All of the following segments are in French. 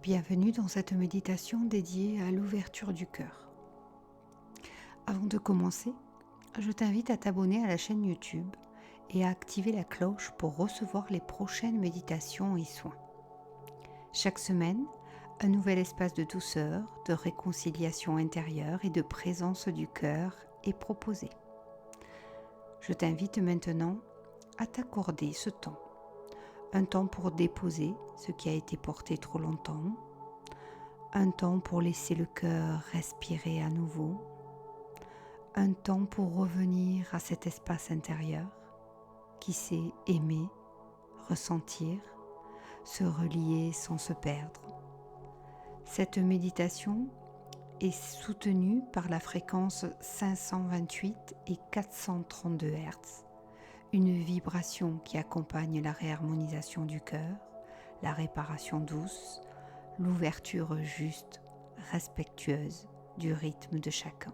Bienvenue dans cette méditation dédiée à l'ouverture du cœur. Avant de commencer, je t'invite à t'abonner à la chaîne YouTube et à activer la cloche pour recevoir les prochaines méditations et soins. Chaque semaine, un nouvel espace de douceur, de réconciliation intérieure et de présence du cœur est proposé. Je t'invite maintenant à t'accorder ce temps. Un temps pour déposer ce qui a été porté trop longtemps, un temps pour laisser le cœur respirer à nouveau, un temps pour revenir à cet espace intérieur qui sait aimer, ressentir, se relier sans se perdre. Cette méditation est soutenue par la fréquence 528 et 432 Hz, une vibration qui accompagne la réharmonisation du cœur, la réparation douce, l'ouverture juste, respectueuse du rythme de chacun.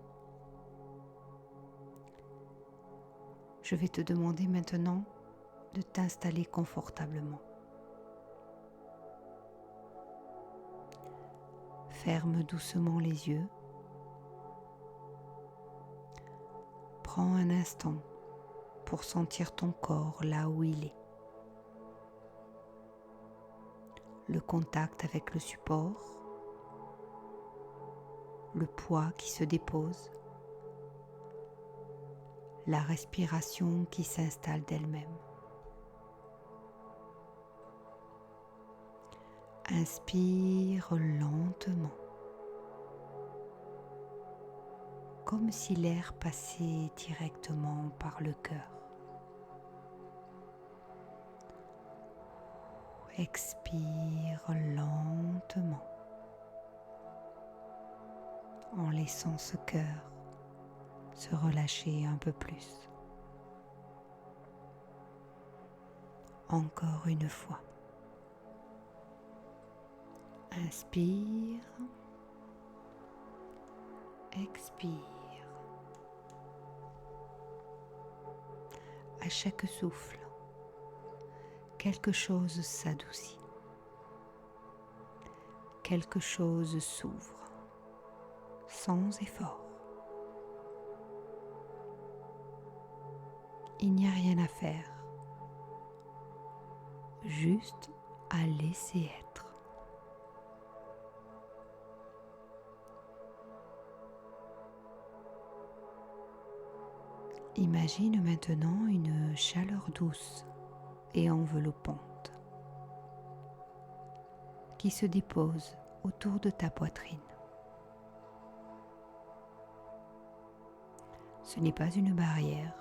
Je vais te demander maintenant de t'installer confortablement. Ferme doucement les yeux. Prends un instant pour sentir ton corps là où il est. Le contact avec le support, le poids qui se dépose, la respiration qui s'installe d'elle-même. Inspire lentement, comme si l'air passait directement par le cœur. Expire lentement, en laissant ce cœur se relâcher un peu plus. Encore une fois. Inspire, expire. À chaque souffle, quelque chose s'adoucit, quelque chose s'ouvre, sans effort. Il n'y a rien à faire, juste à laisser être. Imagine maintenant une chaleur douce et enveloppante qui se dépose autour de ta poitrine. Ce n'est pas une barrière,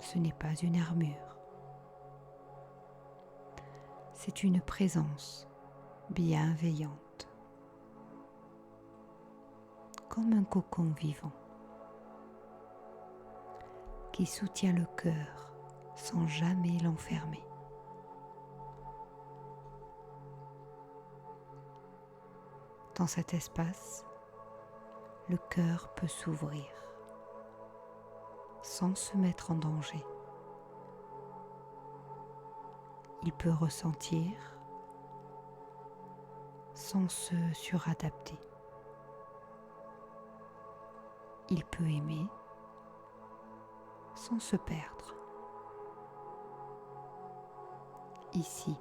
ce n'est pas une armure, c'est une présence bienveillante, comme un cocon vivant qui soutient le cœur sans jamais l'enfermer. Dans cet espace, le cœur peut s'ouvrir sans se mettre en danger. Il peut ressentir sans se suradapter. Il peut aimer sans se perdre. Ici,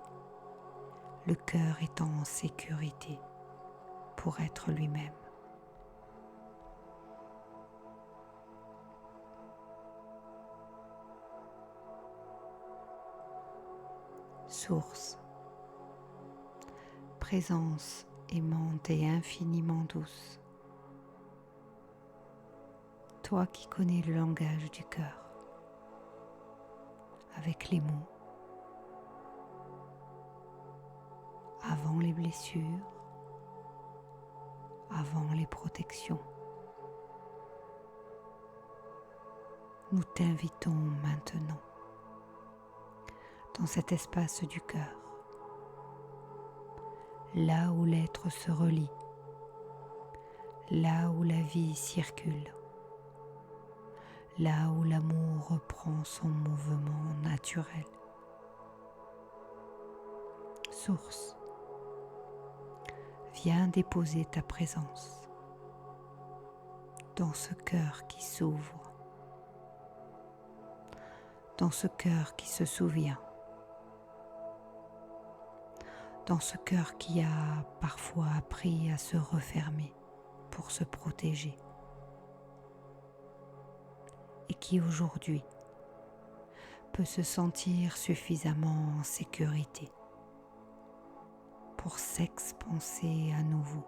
le cœur est en sécurité pour être lui-même. Source, présence aimante et infiniment douce. Toi qui connais le langage du cœur, avec les mots, avant les blessures, avant les protections. Nous t'invitons maintenant dans cet espace du cœur, là où l'être se relie, là où la vie circule, là où l'amour reprend son mouvement naturel. Source, Viens déposer ta présence dans ce cœur qui s'ouvre, dans ce cœur qui se souvient, dans ce cœur qui a parfois appris à se refermer pour se protéger et qui aujourd'hui peut se sentir suffisamment en sécurité pour s'expanser à nouveau.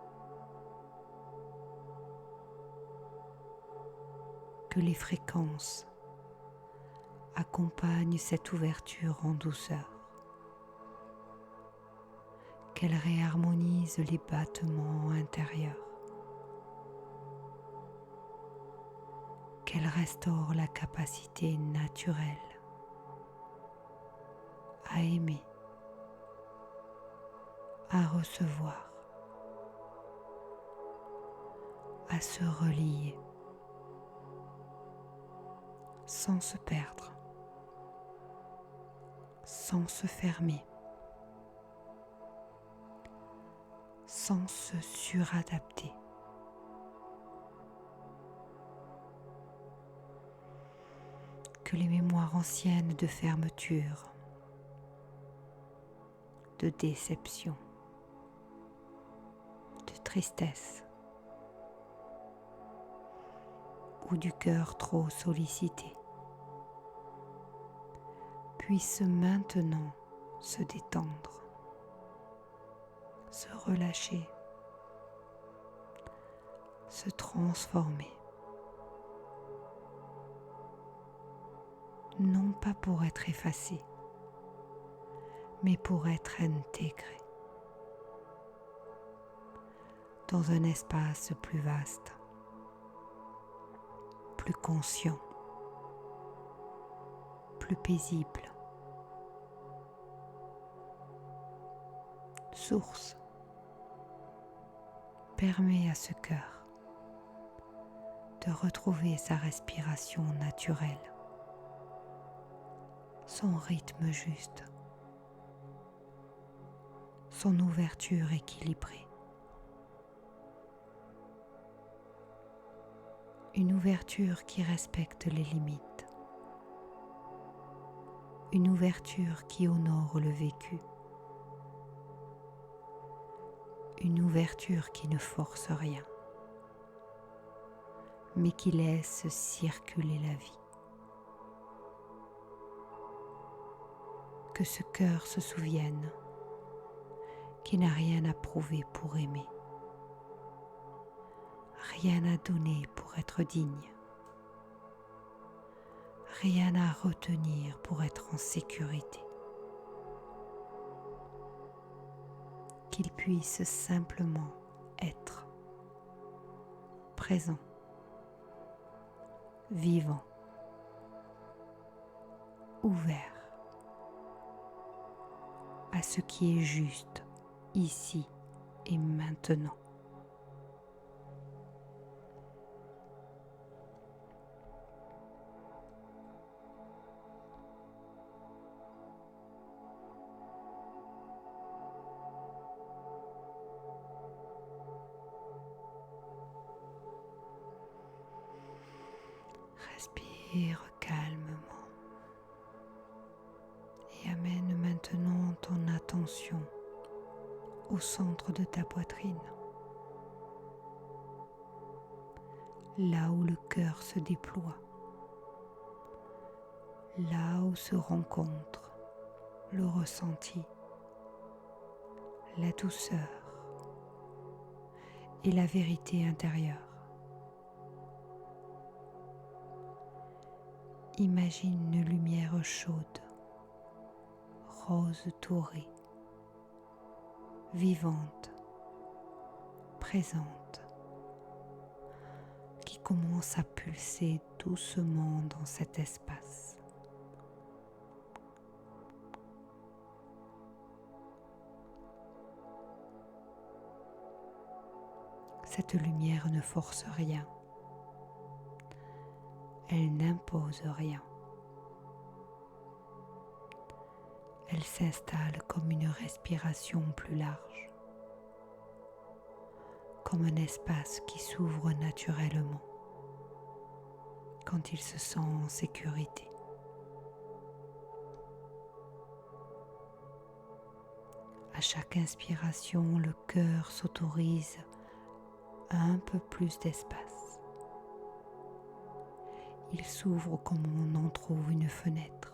Que les fréquences accompagnent cette ouverture en douceur, qu'elles réharmonisent les battements intérieurs, qu'elles restaurent la capacité naturelle à aimer, à recevoir, à se relier, sans se perdre, sans se fermer, sans se suradapter. Que les mémoires anciennes de fermeture, de déception, de tristesse ou du cœur trop sollicité puissent maintenant se détendre, se relâcher, se transformer. Non pas pour être effacés, mais pour être intégrés dans un espace plus vaste, plus conscient, plus paisible. Source, permet à ce cœur de retrouver sa respiration naturelle, son rythme juste, son ouverture équilibrée. Une ouverture qui respecte les limites, une ouverture qui honore le vécu, une ouverture qui ne force rien, mais qui laisse circuler la vie. Que ce cœur se souvienne qu'il n'a rien à prouver pour aimer, rien à donner pour être digne, rien à retenir pour être en sécurité. Qu'il puisse simplement être présent, vivant, ouvert à ce qui est juste ici et maintenant. Respire calmement et amène maintenant ton attention au centre de ta poitrine, là où le cœur se déploie, là où se rencontre le ressenti, la douceur et la vérité intérieure. Imagine une lumière chaude, rose dorée, vivante, présente, qui commence à pulser doucement dans cet espace. Cette lumière ne force rien. Elle n'impose rien. Elle s'installe comme une respiration plus large, comme un espace qui s'ouvre naturellement quand il se sent en sécurité. À chaque inspiration, le cœur s'autorise un peu plus d'espace. Il s'ouvre comme on entrouvre une fenêtre,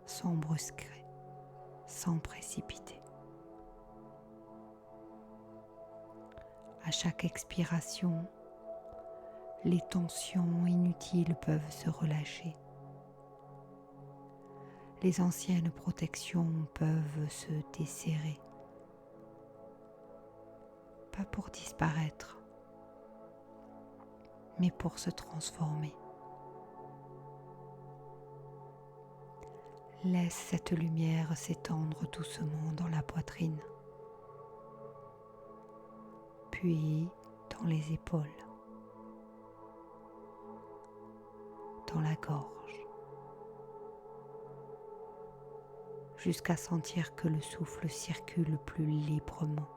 sans brusquerie, sans précipiter. À chaque expiration, les tensions inutiles peuvent se relâcher. Les anciennes protections peuvent se desserrer. Pas pour disparaître, mais pour se transformer. Laisse cette lumière s'étendre doucement dans la poitrine, puis dans les épaules, dans la gorge, jusqu'à sentir que le souffle circule plus librement.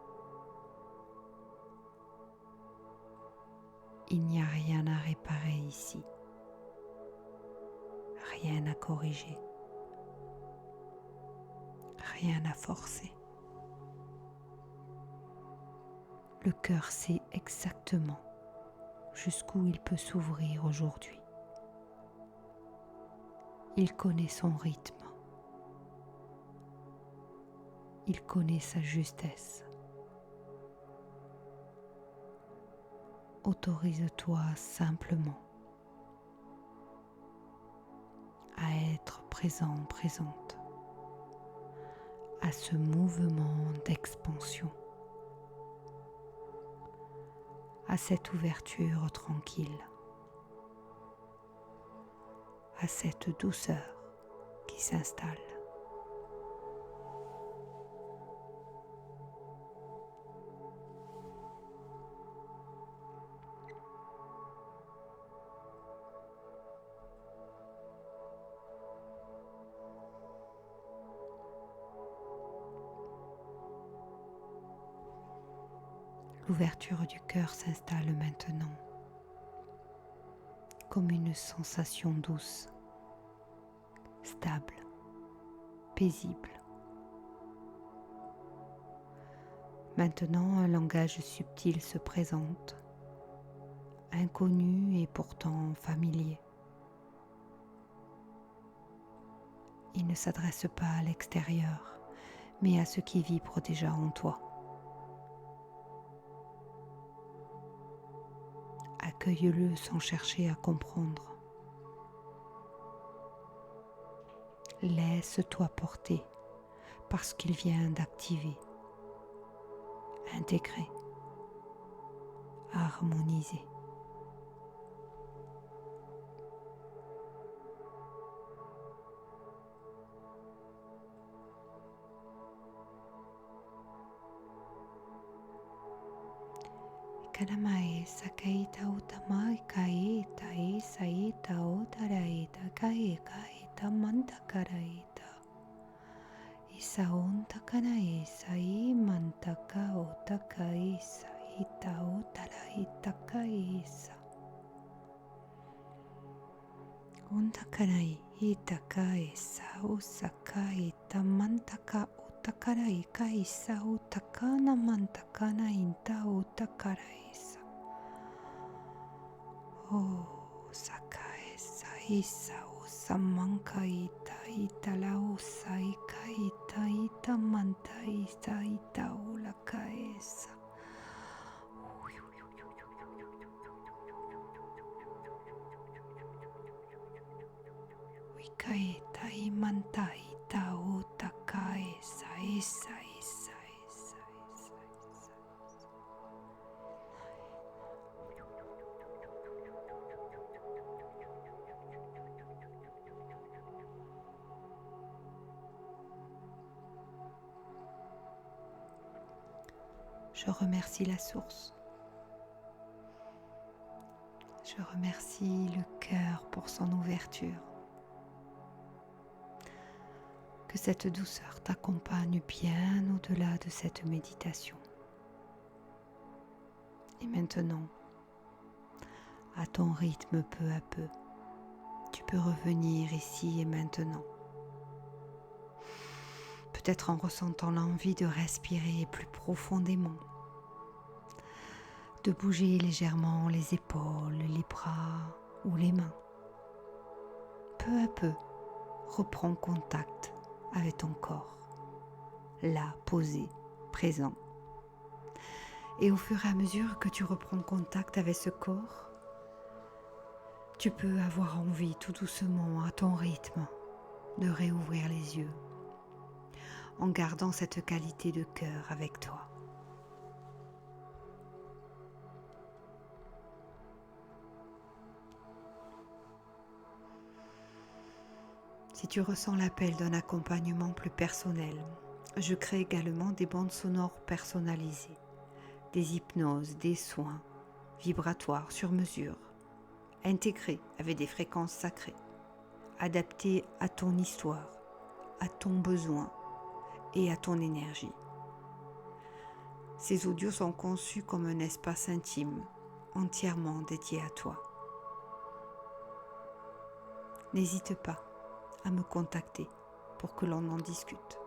Il n'y a rien à réparer ici, rien à corriger, rien à forcer. Le cœur sait exactement jusqu'où il peut s'ouvrir aujourd'hui. Il connaît son rythme. Il connaît sa justesse. Autorise-toi simplement à être présent, présente à ce mouvement d'expansion, à cette ouverture tranquille, à cette douceur qui s'installe. L'ouverture du cœur s'installe maintenant comme une sensation douce, stable, paisible. Maintenant, un langage subtil se présente, inconnu et pourtant familier. Il ne s'adresse pas à l'extérieur, mais à ce qui vibre déjà en toi. Accueille-le sans chercher à comprendre. Laisse-toi porter par ce qu'il vient d'activer, intégrer, harmoniser. Kanamae sakaita utama kaita e saita otaraita kaeka eta mantakaraita. Isaonta kanaesa e mantaka otakaesa ita otaraita kaesa. Ontakanai ita kaesa osakaita mantaka otakarai kaesa otakana mantakana inta otakarais. Oh, sakaesa isa osamanka ita ita la osaika ita manta ita ola kaesa. Wikaita imanta ita otakaesa isa. Je remercie la source. Je remercie le cœur pour son ouverture. Que cette douceur t'accompagne bien au-delà de cette méditation. Et maintenant, à ton rythme peu à peu, tu peux revenir ici et maintenant. Peut-être en ressentant l'envie de respirer plus profondément, de bouger légèrement les épaules, les bras ou les mains. Peu à peu, reprends contact avec ton corps, là, posé, présent. Et au fur et à mesure que tu reprends contact avec ce corps, tu peux avoir envie tout doucement, à ton rythme, de réouvrir les yeux, en gardant cette qualité de cœur avec toi. Si tu ressens l'appel d'un accompagnement plus personnel, je crée également des bandes sonores personnalisées, des hypnoses, des soins vibratoires sur mesure, intégrés avec des fréquences sacrées, adaptés à ton histoire, à ton besoin et à ton énergie. Ces audios sont conçus comme un espace intime, entièrement dédié à toi. N'hésite pas à me contacter pour que l'on en discute.